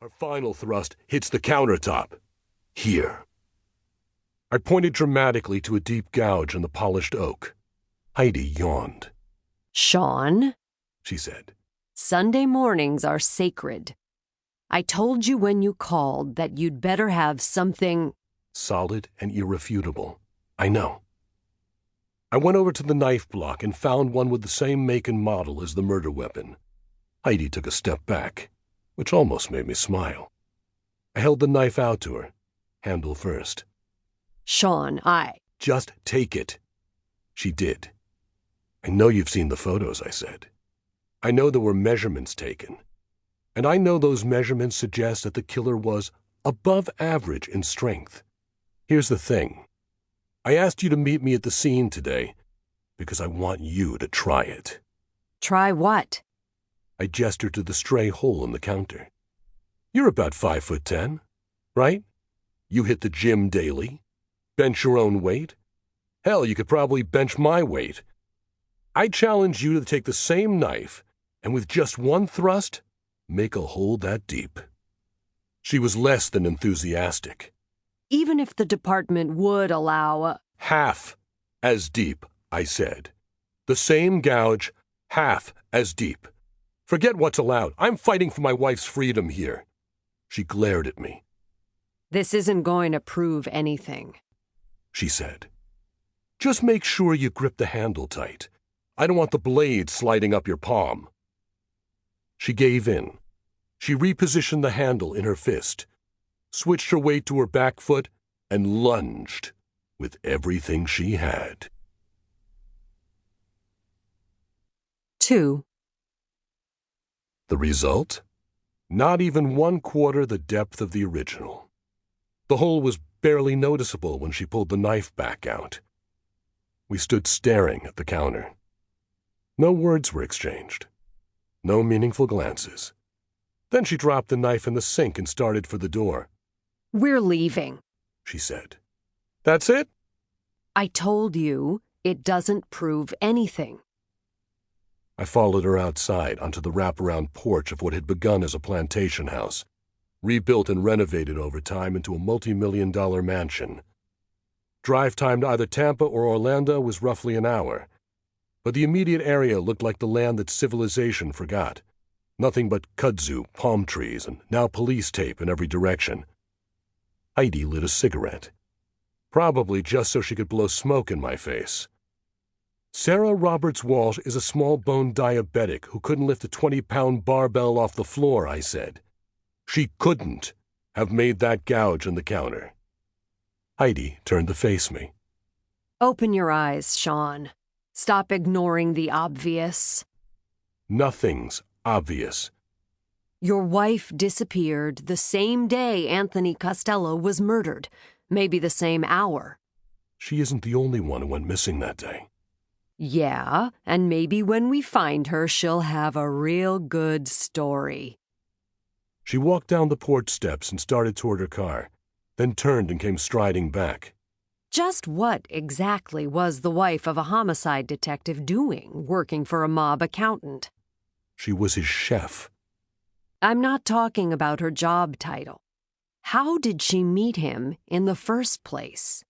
Our final thrust hits the countertop. Here. I pointed dramatically to a deep gouge in the polished oak. Heidi yawned. Shan, she said. Sunday mornings are sacred. I told you when you called that you'd better have something solid and irrefutable. I know. I went over to the knife block and found one with the same make and model as the murder weapon. Heidi took a step back, which almost made me smile. I held the knife out to her, handle first. Shan, Just take it. She did. I know you've seen the photos, I said. I know there were measurements taken. And I know those measurements suggest that the killer was above average in strength. Here's the thing. I asked you to meet me at the scene today because I want you to try it. Try what? I gestured to the stray hole in the counter. You're about 5'10", right? You hit the gym daily. Bench your own weight. Hell, you could probably bench my weight. I challenge you to take the same knife and with just one thrust, make a hole that deep. She was less than enthusiastic. Even if the department would allow half as deep, I said. The same gouge, half as deep. Forget what's allowed. I'm fighting for my wife's freedom here. She glared at me. This isn't going to prove anything, she said. Just make sure you grip the handle tight. I don't want the blade sliding up your palm. She gave in. She repositioned the handle in her fist, switched her weight to her back foot, and lunged with everything she had. 2. The result? Not even 1/4 the depth of the original. The hole was barely noticeable when she pulled the knife back out. We stood staring at the counter. No words were exchanged. No meaningful glances. Then she dropped the knife in the sink and started for the door. We're leaving, she said. That's it? I told you it doesn't prove anything. I followed her outside onto the wraparound porch of what had begun as a plantation house, rebuilt and renovated over time into a multi-million-dollar mansion. Drive time to either Tampa or Orlando was roughly an hour, but the immediate area looked like the land that civilization forgot. Nothing but kudzu, palm trees, and now police tape in every direction. Heidi lit a cigarette, probably just so she could blow smoke in my face. Sarah Roberts-Walsh is a small-boned diabetic who couldn't lift a 20-pound barbell off the floor, I said. She couldn't have made that gouge in the counter. Heidi turned to face me. Open your eyes, Shan. Stop ignoring the obvious. Nothing's obvious. Your wife disappeared the same day Anthony Costello was murdered, maybe the same hour. She isn't the only one who went missing that day. Yeah, and maybe when we find her, she'll have a real good story. She walked down the porch steps and started toward her car, then turned and came striding back. Just what exactly was the wife of a homicide detective doing, working for a mob accountant? She was his chef. I'm not talking about her job title. How did she meet him in the first place?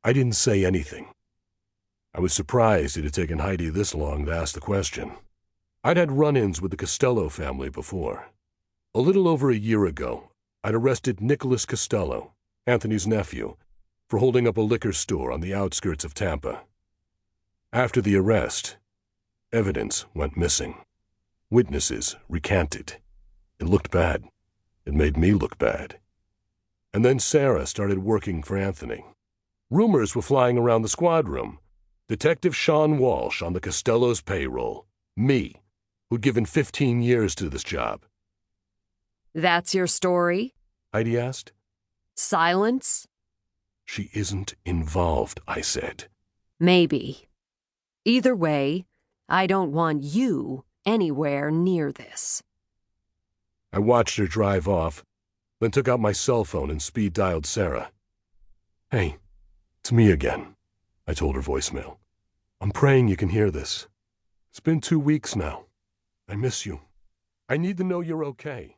I didn't say anything. I was surprised it had taken Heidi this long to ask the question. I'd had run-ins with the Costello family before. A little over a year ago, I'd arrested Nicholas Costello, Anthony's nephew, for holding up a liquor store on the outskirts of Tampa. After the arrest, evidence went missing. Witnesses recanted. It looked bad. It made me look bad. And then Sarah started working for Anthony. Rumors were flying around the squad room. Detective Shan Walsh on the Costello's payroll. Me, who'd given 15 years to this job. That's your story? Heidi asked. Silence? She isn't involved, I said. Maybe. Either way, I don't want you anywhere near this. I watched her drive off, then took out my cell phone and speed-dialed Sarah. Hey, it's me again, I told her voicemail. I'm praying you can hear this. It's been 2 weeks now. I miss you. I need to know you're okay.